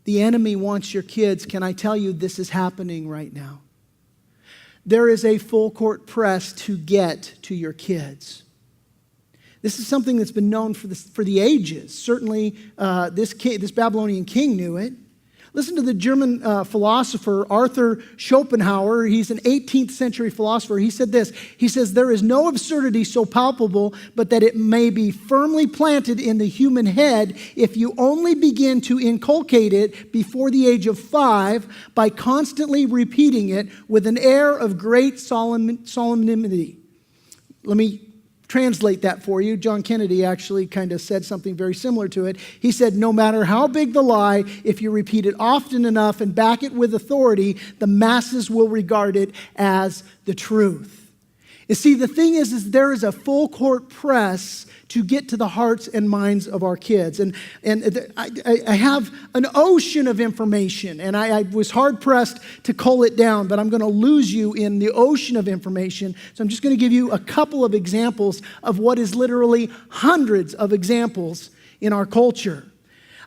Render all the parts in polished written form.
The enemy wants your kids. Can I tell you, this is happening right now? There is a full court press to get to your kids. This is something that's been known for the ages. Certainly, this Babylonian king knew it. Listen to the German philosopher Arthur Schopenhauer. He's an 18th century philosopher. He said this. He says, "There is no absurdity so palpable but that it may be firmly planted in the human head if you only begin to inculcate it before the age of 5 by constantly repeating it with an air of great solemnity." Let me translate that for you. John Kennedy actually kind of said something very similar to it. He said, "No matter how big the lie, if you repeat it often enough and back it with authority, the masses will regard it as the truth." You see, the thing is there is a full court press to get to the hearts and minds of our kids. And I have an ocean of information, and I was hard-pressed to cull it down, but I'm going to lose you in the ocean of information. So I'm just going to give you a couple of examples of what is literally hundreds of examples in our culture.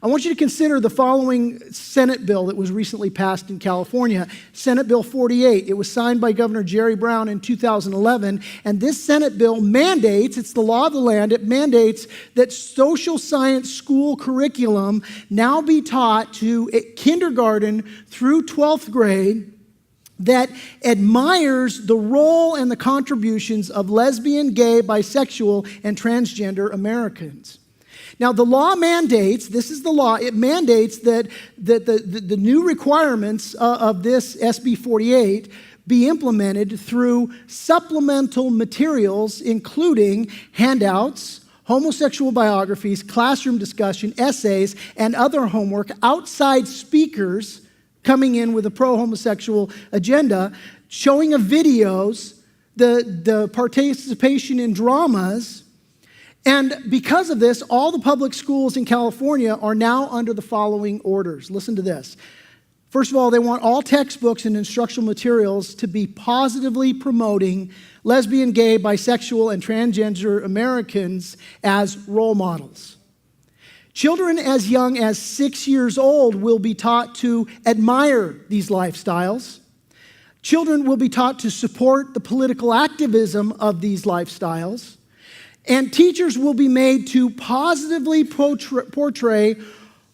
I want you to consider the following Senate bill that was recently passed in California, Senate Bill 48. It was signed by Governor Jerry Brown in 2011, and this Senate bill mandates, it's the law of the land, it mandates that social science school curriculum now be taught to kindergarten through 12th grade that admires the role and the contributions of lesbian, gay, bisexual, and transgender Americans. Now, the law mandates, this is the law, it mandates that the new requirements of this SB 48 be implemented through supplemental materials, including handouts, homosexual biographies, classroom discussion, essays, and other homework, outside speakers coming in with a pro-homosexual agenda, showing of videos, the participation in dramas. And because of this, all the public schools in California are now under the following orders. Listen to this. First of all, they want all textbooks and instructional materials to be positively promoting lesbian, gay, bisexual, and transgender Americans as role models. Children as young as 6 years old will be taught to admire these lifestyles. Children will be taught to support the political activism of these lifestyles. And teachers will be made to positively portray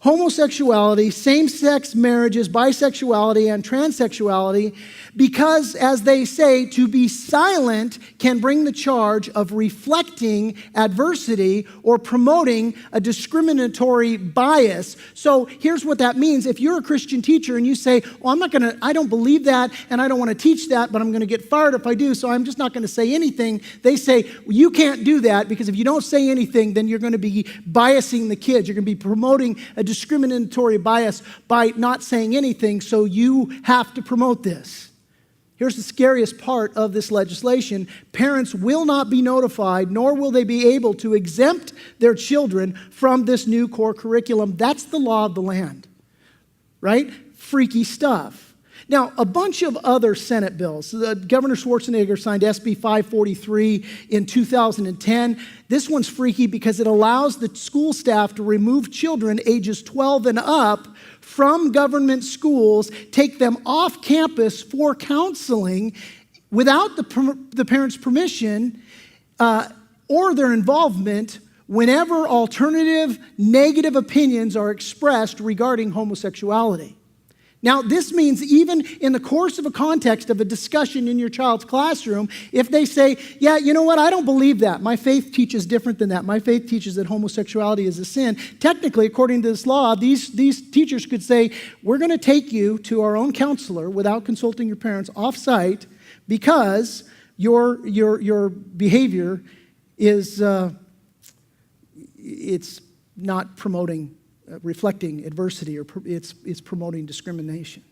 homosexuality, same-sex marriages, bisexuality, and transsexuality because, as they say, to be silent can bring the charge of reflecting adversity or promoting a discriminatory bias. So here's what that means. If you're a Christian teacher and you say, well, I don't believe that and I don't want to teach that, but I'm going to get fired if I do, so I'm just not going to say anything. They say, well, you can't do that because if you don't say anything, then you're going to be biasing the kids. You're going to be promoting a discriminatory bias by not saying anything, so you have to promote this. Here's the scariest part of this legislation. Parents will not be notified, nor will they be able to exempt their children from this new core curriculum. That's the law of the land, right? Freaky stuff. Now, a bunch of other Senate bills. Governor Schwarzenegger signed SB 543 in 2010. This one's freaky because it allows the school staff to remove children ages 12 and up from government schools, take them off campus for counseling without the parents' permission or their involvement whenever alternative negative opinions are expressed regarding homosexuality. Now, this means even in the course of a context of a discussion in your child's classroom, if they say, yeah, you know what, I don't believe that. My faith teaches different than that. My faith teaches that homosexuality is a sin. Technically, according to this law, these teachers could say, we're going to take you to our own counselor without consulting your parents off-site because your behavior is it's not promoting reflecting adversity, or it's promoting discrimination.